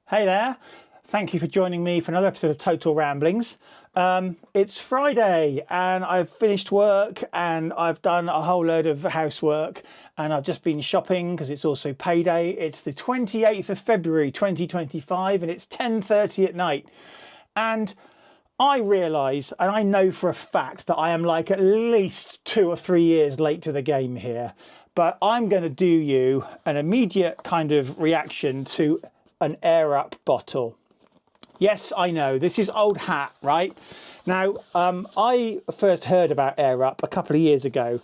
Hey there, thank you for joining me for another episode of Total Ramblings. It's Friday and I've finished work and I've done a whole load of housework and I've just been shopping because it's also payday. It's the 28th of February 2025 and it's 10:30 at night. And I realise, and I know for a fact, that I am like at least 2 or 3 years late to the game here. But I'm going to do you an immediate kind of reaction to an Air Up bottle. Yes, I know, this is old hat, right? Now, I first heard about Air Up a couple of years ago,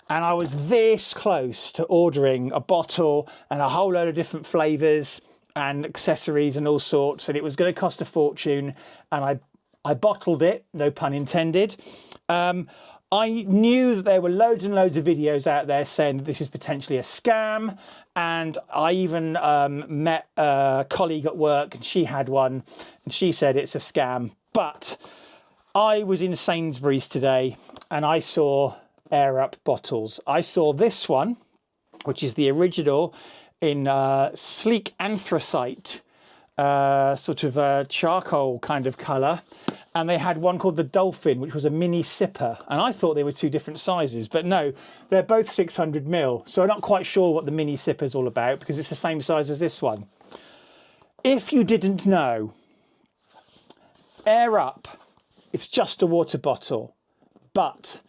and I was this close to ordering a bottle and a whole load of different flavours and accessories and all sorts, and it was going to cost a fortune, and I bottled it, no pun intended. I knew that there were loads and loads of videos out there saying that this is potentially a scam, and I even met a colleague at work and she had one and she said it's a scam. But I was in Sainsbury's today and I saw Air Up bottles. I saw this one, which is the original in sleek anthracite, sort of a charcoal kind of colour. And they had one called the Dolphin, which was a mini sipper. And I thought they were two different sizes, but no, they're both 600 ml. So I'm not quite sure what the mini sipper is all about because it's the same size as this one. If you didn't know, Air Up, it's just a water bottle, but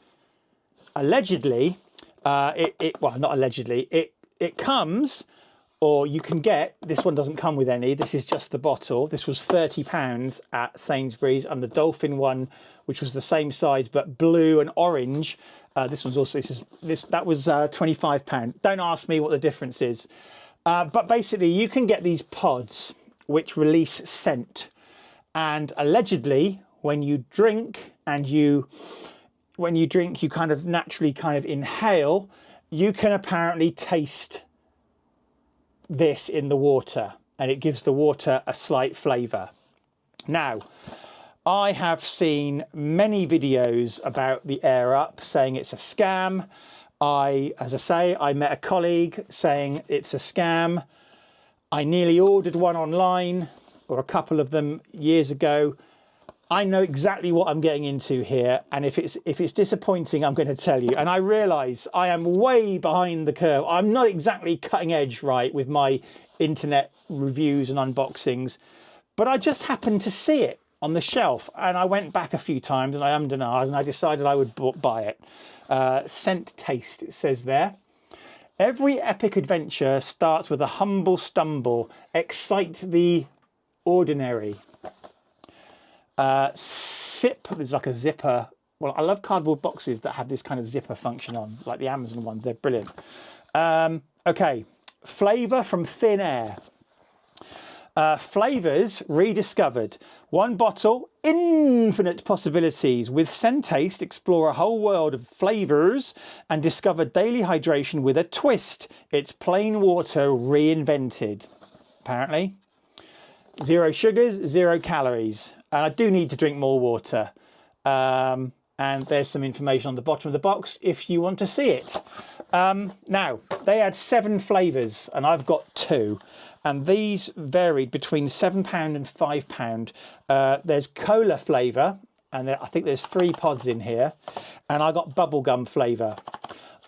allegedly, well, not allegedly, it comes, or you can get, this one doesn't come with any, this is just the bottle. This was £30 at Sainsbury's, and the Dolphin one, which was the same size but blue and orange, this one's also, that was £25. Don't ask me what the difference is. But basically you can get these pods which release scent, and allegedly when you drink you kind of naturally kind of inhale, you can apparently taste this in the water and it gives the water a slight flavour. Now, I have seen many videos about the Air Up saying it's a scam. As I say, I met a colleague saying it's a scam. I nearly ordered one online, or a couple of them years ago. I know exactly what I'm getting into here, and if it's disappointing, I'm going to tell you. And I realise I am way behind the curve. I'm not exactly cutting edge, right, with my internet reviews and unboxings, but I just happened to see it on the shelf, and I went back a few times and I ummed and ahed, and I decided I would buy it. Scent taste, it says there. Every epic adventure starts with a humble stumble. Excite the ordinary. Sip, there's like a zipper. Well, I love cardboard boxes that have this kind of zipper function on, like the Amazon ones, they're brilliant. Okay, flavour from thin air. Flavours rediscovered. One bottle, infinite possibilities. With Scent Taste, explore a whole world of flavours and discover daily hydration with a twist. It's plain water reinvented, apparently. 0 sugars, 0 calories. And I do need to drink more water. And there's some information on the bottom of the box if you want to see it. Now, they had 7 flavours and I've got 2. And these varied between £7 and £5. There's cola flavour, and I think there's 3 pods in here. And I got bubblegum flavour.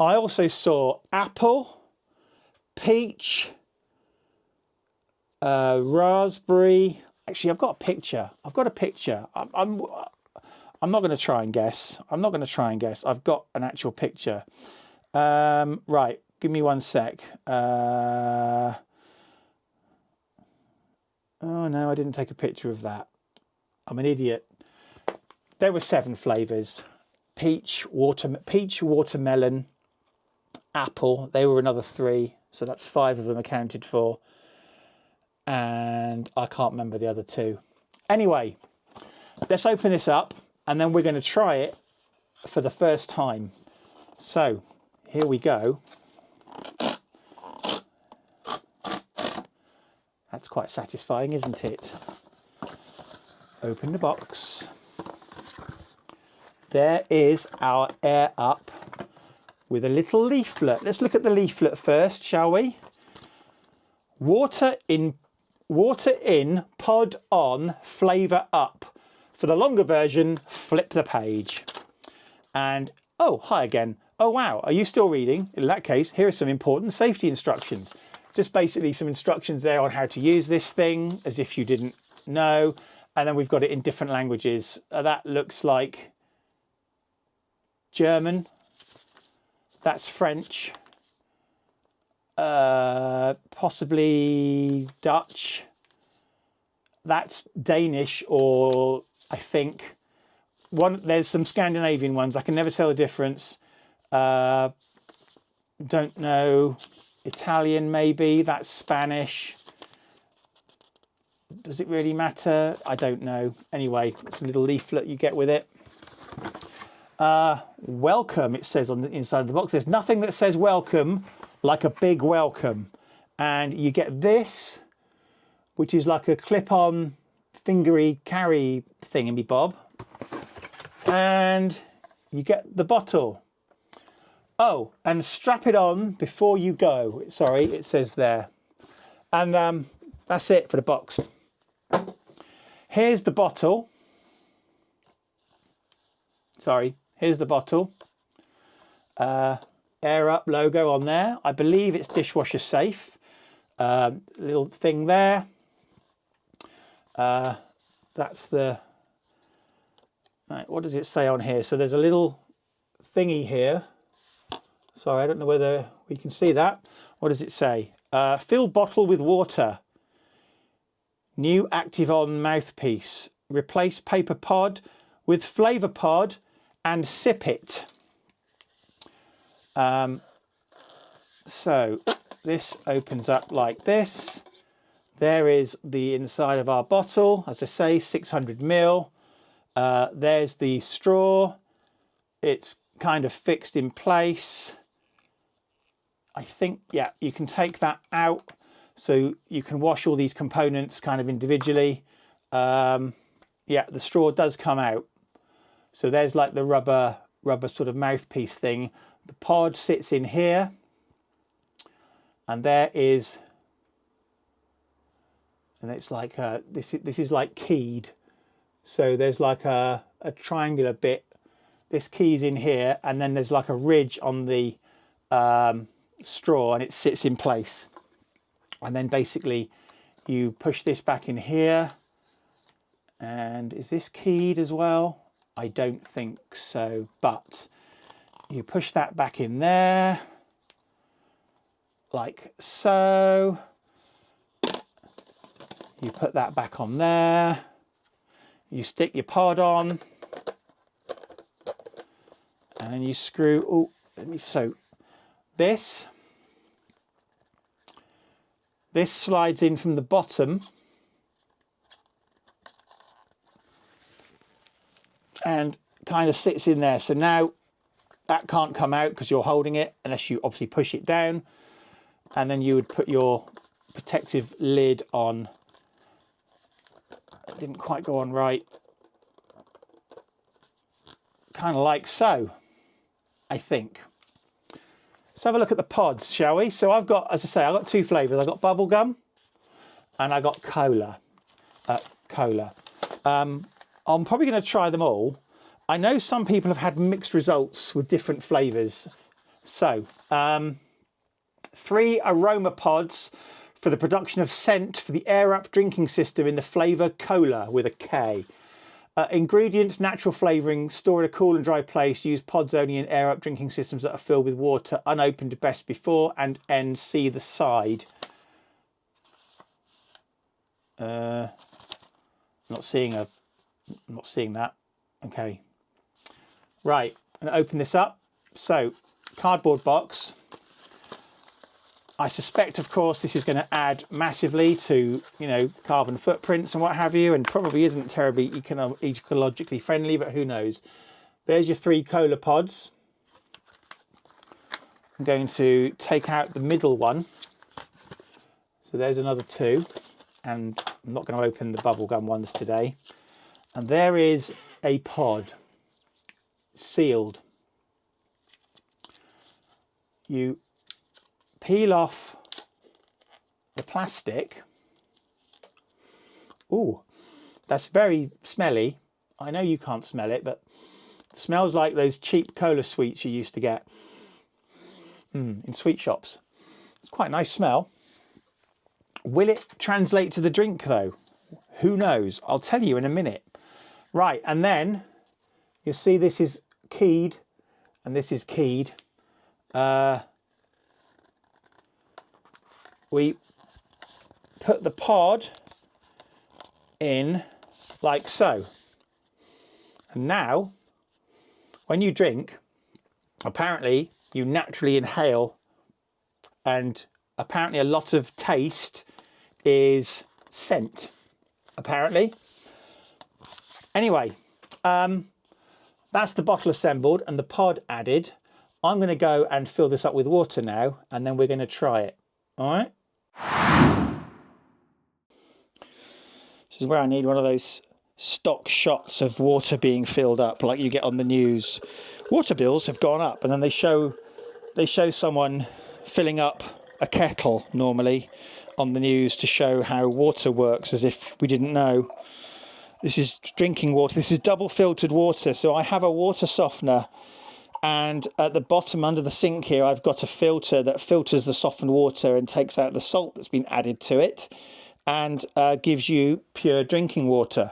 I also saw apple, peach, raspberry. Actually, I've got a picture. I'm not going to try and guess. I've got an actual picture. Right, give me one sec. Oh no, I didn't take a picture of that. I'm an idiot. There were 7 flavours. Peach, watermelon, apple. They were another 3. So that's 5 of them accounted for. And I can't remember the other 2. Anyway, let's open this up and then we're going to try it for the first time. So here we go. That's quite satisfying, isn't it? Open the box. There is our Air Up with a little leaflet. Let's look at the leaflet first, shall we? Water in water in, pod on, flavour up. For the longer version, flip the page. And, oh, hi again. Oh, wow, are you still reading? In that case, here are some important safety instructions. Just basically some instructions there on how to use this thing, as if you didn't know. And then we've got it in different languages. That looks like German. That's French. Possibly Dutch. That's Danish, or I think there's some Scandinavian ones. I can never tell the difference. Don't know. Italian maybe. That's Spanish. Does it really matter? I don't know. Anyway, it's a little leaflet you get with it. Welcome, it says on the inside of the box. There's nothing that says welcome like a big welcome. And you get this, which is like a clip-on fingery carry thingy-bob. And you get the bottle. Oh, and strap it on before you go. Sorry, it says there. And that's it for the box. Here's the bottle. Sorry, here's the bottle. Air Up logo on there. I believe it's dishwasher safe. Little thing there. That's the... Right, what does it say on here? So there's a little thingy here. Sorry, I don't know whether we can see that. What does it say? Fill bottle with water. New Active On mouthpiece. Replace paper pod with flavour pod and sip it. So this opens up like this. There is the inside of our bottle. As I say, 600 ml. There's the straw. It's kind of fixed in place. I think, yeah, you can take that out so you can wash all these components kind of individually. Yeah, the straw does come out. So there's like the rubber sort of mouthpiece thing. The pod sits in here. And there is, and it's like, this is like keyed. So there's like a triangular bit. This key's in here, and then there's like a ridge on the straw, and it sits in place. And then basically you push this back in here. And is this keyed as well? I don't think so, but you push that back in there like so. You put that back on there. You stick your pod on, and then you screw. Oh, so this slides in from the bottom, and kind of sits in there. So now that can't come out because you're holding it, unless you obviously push it down, and then you would put your protective lid on. It didn't quite go on right. Kind of like so, I think. Let's have a look at the pods, shall we? So I've got, as I say, I've got two flavours. I've got bubblegum and I got cola. I'm probably going to try them all. I know some people have had mixed results with different flavours. So, 3 aroma pods for the production of scent for the Air Up drinking system in the flavour cola with a K. Ingredients, natural flavouring, store in a cool and dry place. Use pods only in Air Up drinking systems that are filled with water, unopened best before and end. See the side. Not seeing that. Okay. Right, I'm going to open this up. So, cardboard box. I suspect, of course, this is going to add massively to, you know, carbon footprints and what have you, and probably isn't terribly ecologically friendly, but who knows. There's your 3 cola pods. I'm going to take out the middle one. So there's another 2, and I'm not going to open the bubblegum ones today. And there is a pod, sealed. You peel off the plastic Ooh, that's very smelly. I know you can't smell it, but it smells like those cheap cola sweets you used to get in sweet shops. It's quite a nice smell. Will it translate to the drink though? Who knows? I'll tell you in a minute. Right, and then you'll see this is keyed and this is keyed. We put the pod in like so. And now, when you drink, apparently you naturally inhale, and apparently a lot of taste is scent, apparently. Anyway, that's the bottle assembled and the pod added. I'm going to go and fill this up with water now, and then we're going to try it. All right. This is where I need one of those stock shots of water being filled up like you get on the news. Water bills have gone up, and then they show someone filling up a kettle normally on the news to show how water works, as if we didn't know. This is drinking water. This is double filtered water. So I have a water softener, and at the bottom under the sink here I've got a filter that filters the softened water and takes out the salt that's been added to it, and gives you pure drinking water.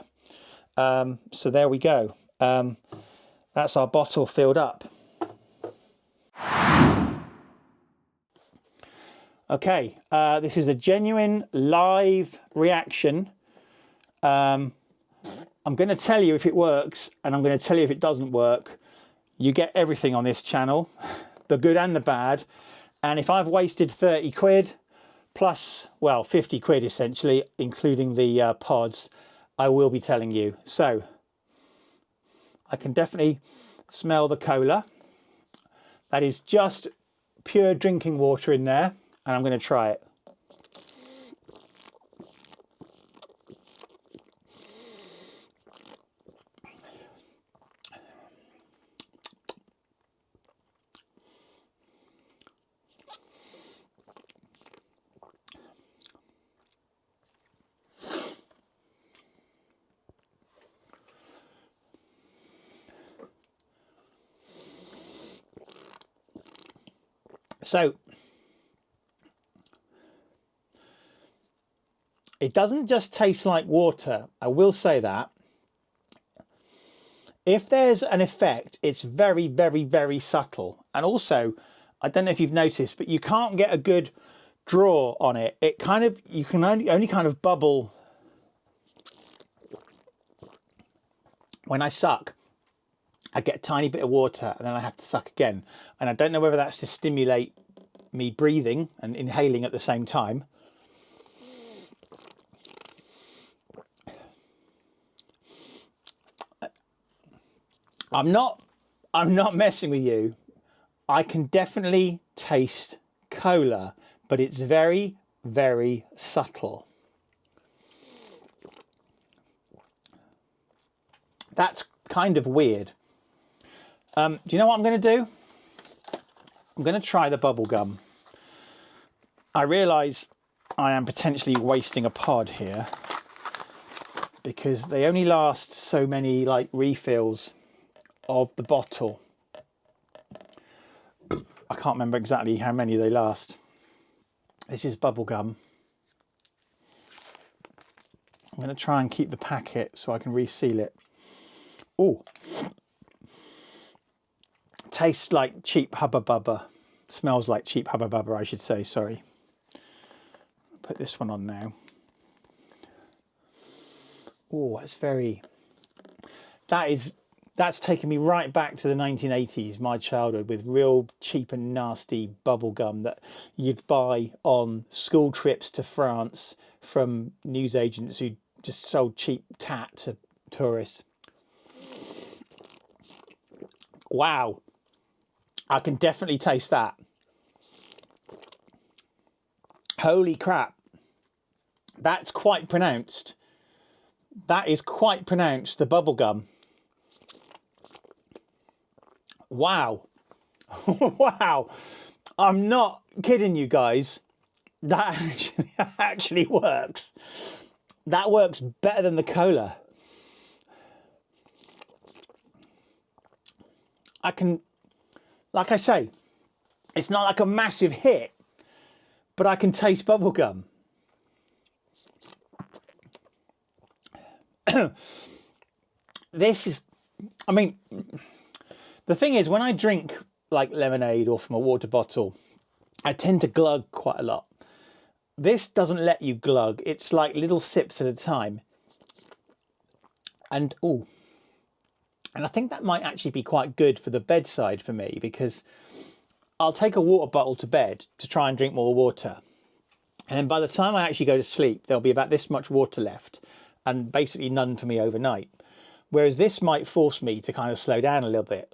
So there we go. That's our bottle filled up. Okay, this is a genuine live reaction. I'm going to tell you if it works, and I'm going to tell you if it doesn't work. You get everything on this channel, the good and the bad. And if I've wasted 30 quid, plus, well, 50 quid essentially, including the pods, I will be telling you. So I can definitely smell the cola. That is just pure drinking water in there, and I'm going to try it. So it doesn't just taste like water, I will say that. If there's an effect, it's very, very, very subtle. And also, I don't know if you've noticed, but you can't get a good draw on it. It kind of, you can only kind of bubble when I suck. I get a tiny bit of water and then I have to suck again. And I don't know whether that's to stimulate me breathing and inhaling at the same time. I'm not messing with you. I can definitely taste cola, but it's very, very subtle. That's kind of weird. Do you know what I'm going to do? I'm going to try the bubble gum. I realise I am potentially wasting a pod here because they only last so many like refills of the bottle. I can't remember exactly how many they last. This is bubble gum. I'm going to try and keep the packet so I can reseal it. Oh, tastes like cheap Hubba Bubba. Smells like cheap Hubba Bubba, I should say, sorry. Put this one on now. Oh, it's very... That's taken me right back to the 1980s, my childhood, with real cheap and nasty bubble gum that you'd buy on school trips to France from newsagents who just sold cheap tat to tourists. Wow, I can definitely taste that. Holy crap, that's quite pronounced. That is quite pronounced, the bubble gum. Wow. Wow. I'm not kidding you guys. That actually works. That works better than the cola. I can, like I say, it's not like a massive hit, but I can taste bubblegum. This is, I mean, the thing is, when I drink like lemonade or from a water bottle, I tend to glug quite a lot. This doesn't let you glug. It's like little sips at a time. And, oh, and I think that might actually be quite good for the bedside for me, because I'll take a water bottle to bed to try and drink more water. And then by the time I actually go to sleep, there'll be about this much water left, and basically none for me overnight. Whereas this might force me to kind of slow down a little bit.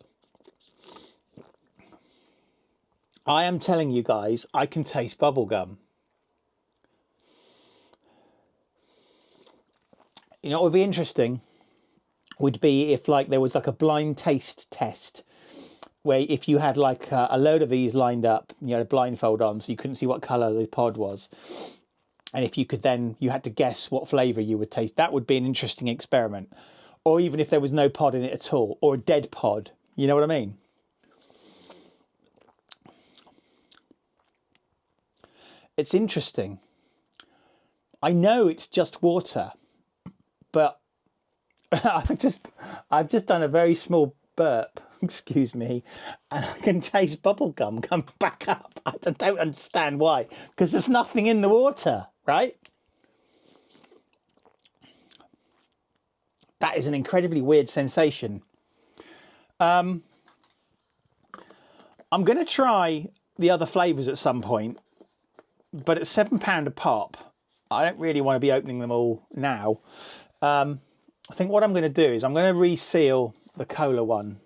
I am telling you guys, I can taste bubblegum. You know what would be interesting would be if like there was like a blind taste test, where if you had like a load of these lined up, you had a blindfold on so you couldn't see what colour the pod was. And if you could then, you had to guess what flavour you would taste. That would be an interesting experiment. Or even if there was no pod in it at all, or a dead pod. You know what I mean? It's interesting. I know it's just water, but I've just done a very small burp, excuse me, and I can taste bubblegum come back up. I don't understand why, because there's nothing in the water, right? That is an incredibly weird sensation. I'm going to try the other flavours at some point, but at £7 a pop, I don't really want to be opening them all now. I think what I'm going to do is I'm going to reseal the cola one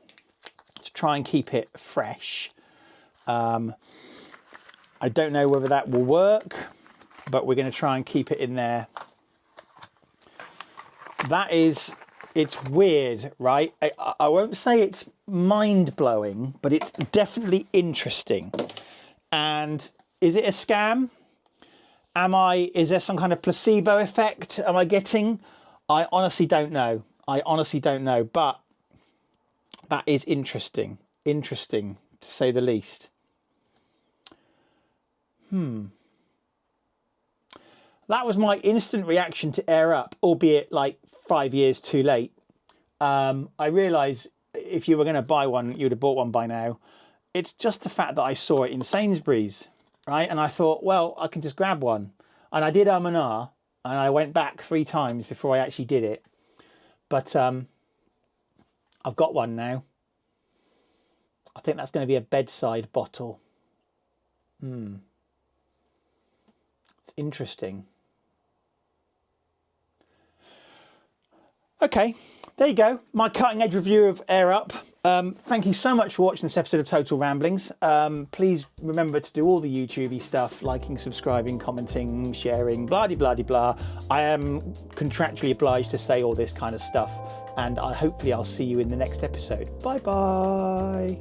to try and keep it fresh. I don't know whether that will work, but we're going to try and keep it in there. It's weird, right? I won't say it's mind-blowing, but it's definitely interesting. And is it a scam? Is there some kind of placebo effect am I getting? I honestly don't know. But that is interesting. Interesting, to say the least. That was my instant reaction to Air Up, albeit like 5 years too late. I realise if you were going to buy one, you'd have bought one by now. It's just the fact that I saw it in Sainsbury's, right? And I thought, well, I can just grab one. And I did and I went back 3 times before I actually did it. But I've got one now. I think that's going to be a bedside bottle. It's interesting. Okay, there you go. My cutting edge review of Air Up. Thank you so much for watching this episode of Total Ramblings. Please remember to do all the YouTubey stuff, liking, subscribing, commenting, sharing, blah-de-blah-de-blah. I am contractually obliged to say all this kind of stuff, and hopefully I'll see you in the next episode. Bye-bye.